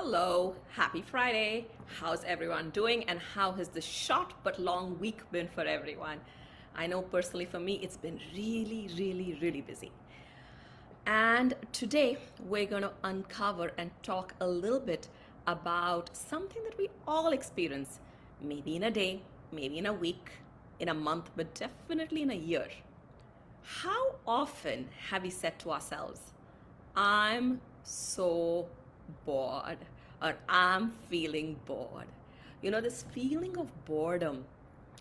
Hello, happy Friday. How's everyone doing and how has this short but long week been for everyone? I know personally for me, it's been really busy. And today we're going to uncover and talk a little bit about something that we all experience, maybe in a day, maybe in a week, in a month, but definitely in a year. How often have we said to ourselves, I'm so bored, or I'm feeling bored? You know, this feeling of boredom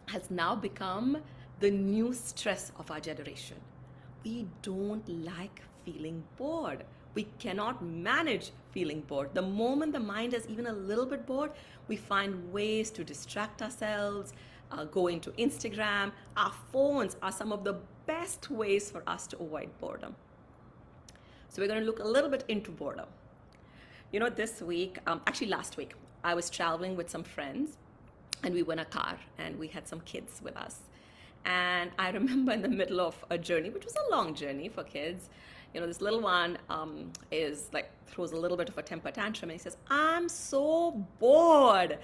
has now become the new stress of our generation. We don't like feeling bored. We cannot manage feeling bored. The moment the mind is even a little bit bored, we find ways to distract ourselves, go into Instagram. Our phones are some of the best ways for us to avoid boredom. So we're going to look a little bit into boredom. You know, this week, actually last week, I was traveling with some friends and we were in a car and we had some kids with us. And I remember in the middle of a journey, which was a long journey for kids, you know, this little one is like, throws a little bit of a temper tantrum and he says, I'm so bored.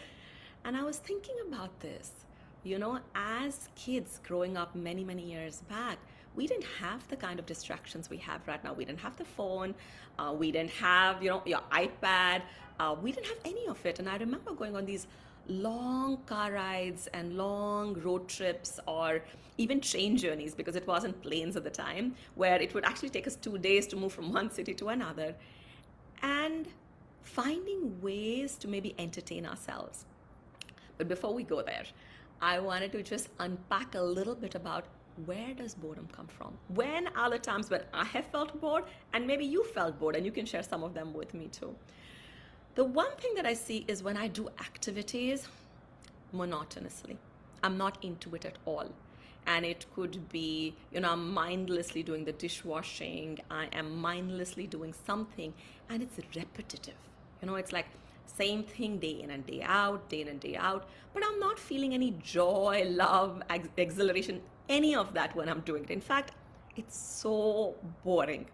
And I was thinking about this, you know, as kids growing up many years back, we didn't have the kind of distractions we have right now. We didn't have the phone. We didn't have, you know, your iPad. We didn't have any of it. And I remember going on these long car rides and long road trips or even train journeys, because it wasn't planes at the time, where it would actually take us 2 days to move from one city to another, and finding ways to maybe entertain ourselves. But before we go there, I wanted to just unpack a little bit about, where does boredom come from? When are the times when I have felt bored and maybe you felt bored, and you can share some of them with me too. The one thing that I see is when I do activities monotonously. I'm not into it at all. And it could be, you know, I'm mindlessly doing the dishwashing, I am mindlessly doing something, and it's repetitive. You know, it's like same thing day in and day out, but I'm not feeling any joy, love, exhilaration, any of that when I'm doing it. In fact, it's so boring.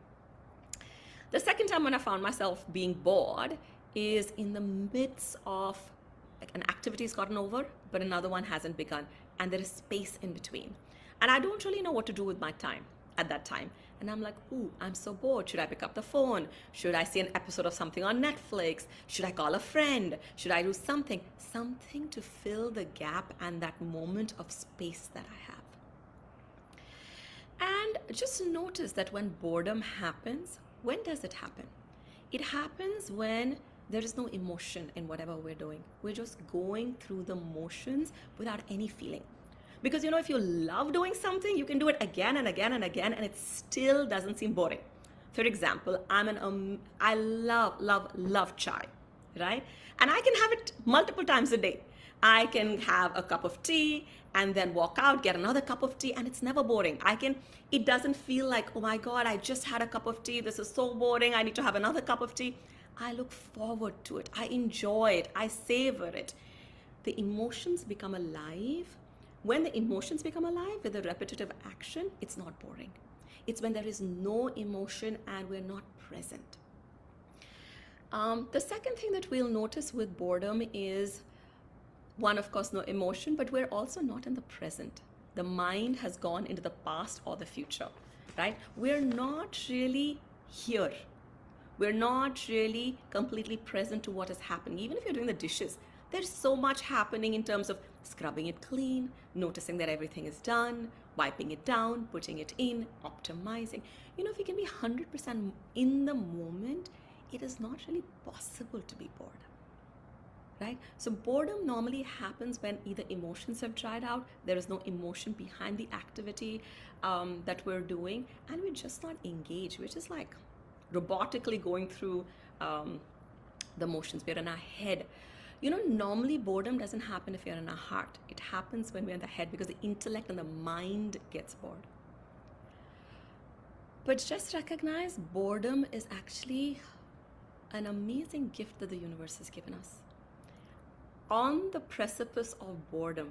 The second time when I found myself being bored is in the midst of, like, an activity's gotten over, but another one hasn't begun, and there is space in between. And I don't really know what to do with my time at that time. And I'm like, ooh, I'm so bored. Should I pick up the phone? Should I see an episode of something on Netflix? Should I call a friend? Should I do something to fill the gap and that moment of space that I have? And just notice that when boredom happens, when does it happen? It happens when there is no emotion in whatever we're doing. We're just going through the motions without any feeling. Because, you know, if you love doing something, you can do it again and again and again, and it still doesn't seem boring. For example, I love chai, right? And I can have it multiple times a day. I can have a cup of tea and then walk out, get another cup of tea, and it's never boring. It doesn't feel like, oh my God, I just had a cup of tea. This is so boring. I need to have another cup of tea. I look forward to it. I enjoy it. I savor it. The emotions become alive. When the emotions become alive with a repetitive action, it's not boring. It's when there is no emotion and we're not present. The second thing that we'll notice with boredom is, one, of course, no emotion, but we're also not in the present. The mind has gone into the past or the future, right? We're not really here. We're not really completely present to what is happening. Even if you're doing the dishes, there's so much happening in terms of scrubbing it clean, noticing that everything is done, wiping it down, putting it in, optimizing. You know, if you can be 100% in the moment, it is not really possible to be bored, right? So boredom normally happens when either emotions have dried out, there is no emotion behind the activity that we're doing, and we're just not engaged. We're just like robotically going through the motions. We're in our head. You know, normally boredom doesn't happen if you're in our heart. It happens when we're in the head, because the intellect and the mind gets bored. But just recognize boredom is actually an amazing gift that the universe has given us. On the precipice of boredom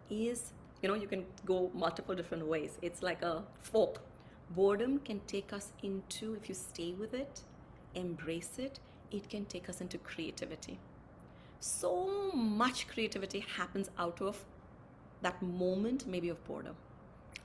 is, you know, you can go multiple different ways. It's like a fork. Boredom can take us into, if you stay with it, embrace it, it can take us into creativity. So much creativity happens out of that moment, maybe of boredom.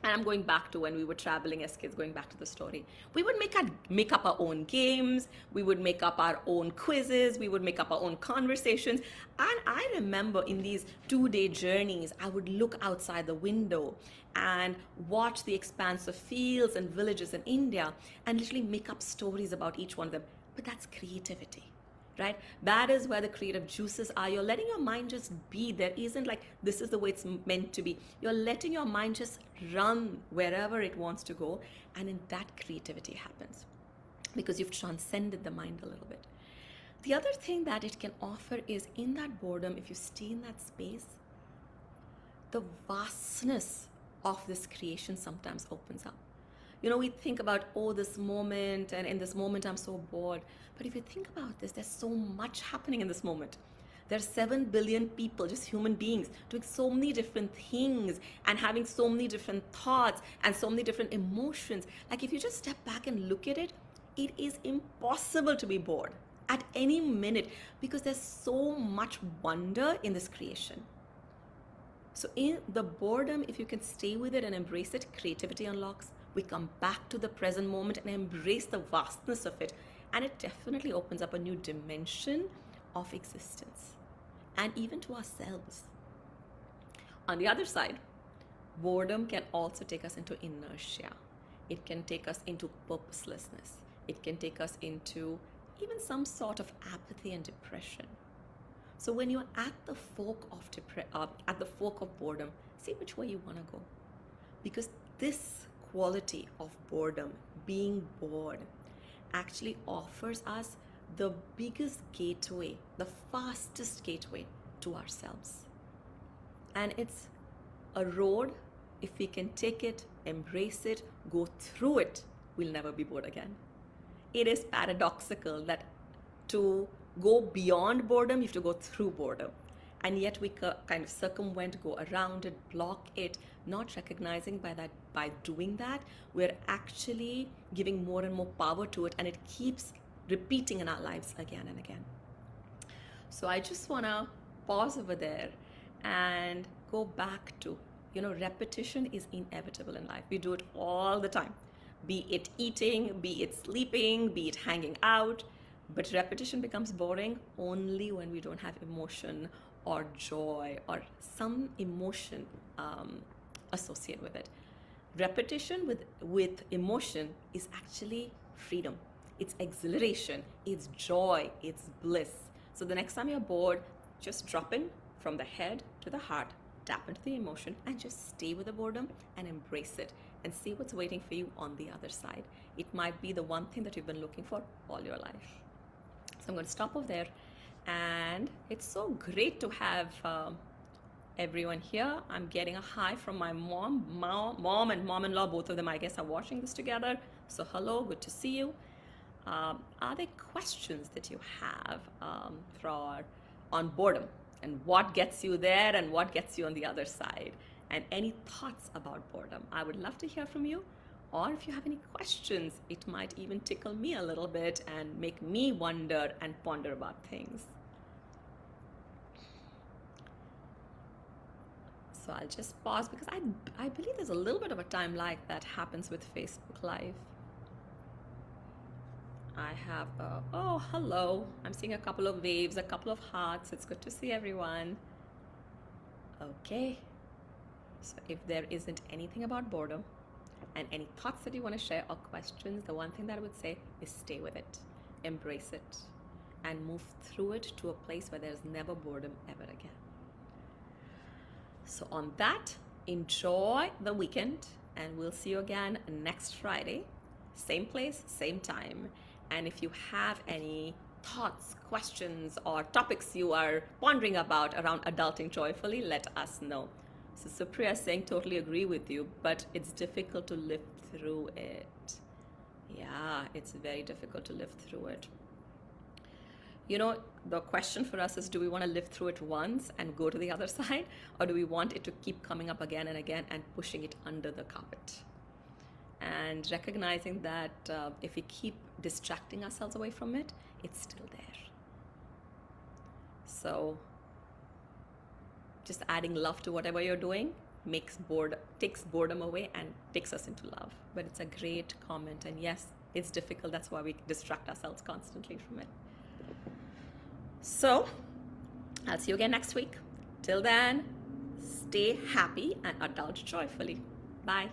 And I'm going back to when we were traveling as kids, going back to the story. We would make up our own games. We would make up our own quizzes. We would make up our own conversations. And I remember in these 2-day journeys, I would look outside the window and watch the expanse of fields and villages in India and literally make up stories about each one of them. But that's creativity. Right? That is where the creative juices are. You're letting your mind just be. There isn't like, this is the way it's meant to be. You're letting your mind just run wherever it wants to go. And in that, creativity happens because you've transcended the mind a little bit. The other thing that it can offer is in that boredom, if you stay in that space, the vastness of this creation sometimes opens up. You know, we think about, oh, this moment, and in this moment I'm so bored. But if you think about this, there's so much happening in this moment. There's 7 billion people, just human beings, doing so many different things and having so many different thoughts and so many different emotions. Like if you just step back and look at it, it is impossible to be bored at any minute because there's so much wonder in this creation. So in the boredom, if you can stay with it and embrace it, creativity unlocks. We come back to the present moment and embrace the vastness of it. And it definitely opens up a new dimension of existence and even to ourselves. On the other side, boredom can also take us into inertia. It can take us into purposelessness. It can take us into even some sort of apathy and depression. So when you're at the fork of boredom, see which way you want to go. Because this quality of boredom, being bored, actually offers us the biggest gateway, the fastest gateway to ourselves. And it's a road, if we can take it, embrace it, go through it, we'll never be bored again. It is paradoxical that to go beyond boredom, you have to go through boredom. And yet we kind of circumvent, go around it, block it, not recognizing by doing that, we're actually giving more and more power to it, and it keeps repeating in our lives again and again. So I just want to pause over there and go back to, repetition is inevitable in life. We do it all the time, be it eating, be it sleeping, be it hanging out. But repetition becomes boring only when we don't have emotion or joy or some emotion associated with it. Repetition with emotion is actually freedom. It's exhilaration, it's joy, it's bliss. So the next time you're bored, just drop in from the head to the heart, tap into the emotion and just stay with the boredom and embrace it and see what's waiting for you on the other side. It might be the one thing that you've been looking for all your life. So I'm going to stop over there, and it's so great to have everyone here. I'm getting a hi from my mom and mom-in-law, both of them I guess are watching this together. So hello, good to see you. Are there questions that you have on boredom and what gets you there and what gets you on the other side, and any thoughts about boredom? I would love to hear from you. Or if you have any questions, it might even tickle me a little bit and make me wonder and ponder about things. So I'll just pause because I believe there's a little bit of a time lag that happens with Facebook Live. I have, oh, hello. I'm seeing a couple of waves, a couple of hearts. It's good to see everyone. Okay. So if there isn't anything about boredom, and any thoughts that you want to share or questions, the one thing that I would say is stay with it, embrace it, and move through it to a place where there's never boredom ever again. So on that, enjoy the weekend, and we'll see you again next Friday, same place, same time. And if you have any thoughts, questions, or topics you are pondering about around adulting joyfully, let us know. So Supriya is saying, totally agree with you, but it's difficult to live through it. Yeah, it's very difficult to live through it. The question for us is, do we want to live through it once and go to the other side? Or do we want it to keep coming up again and again and pushing it under the carpet? And recognizing that if we keep distracting ourselves away from it, it's still there. So just adding love to whatever you're doing takes boredom away and takes us into love. But it's a great comment, and yes, it's difficult. That's why we distract ourselves constantly from it. So I'll see you again next week. Till then, stay happy and adult joyfully. Bye.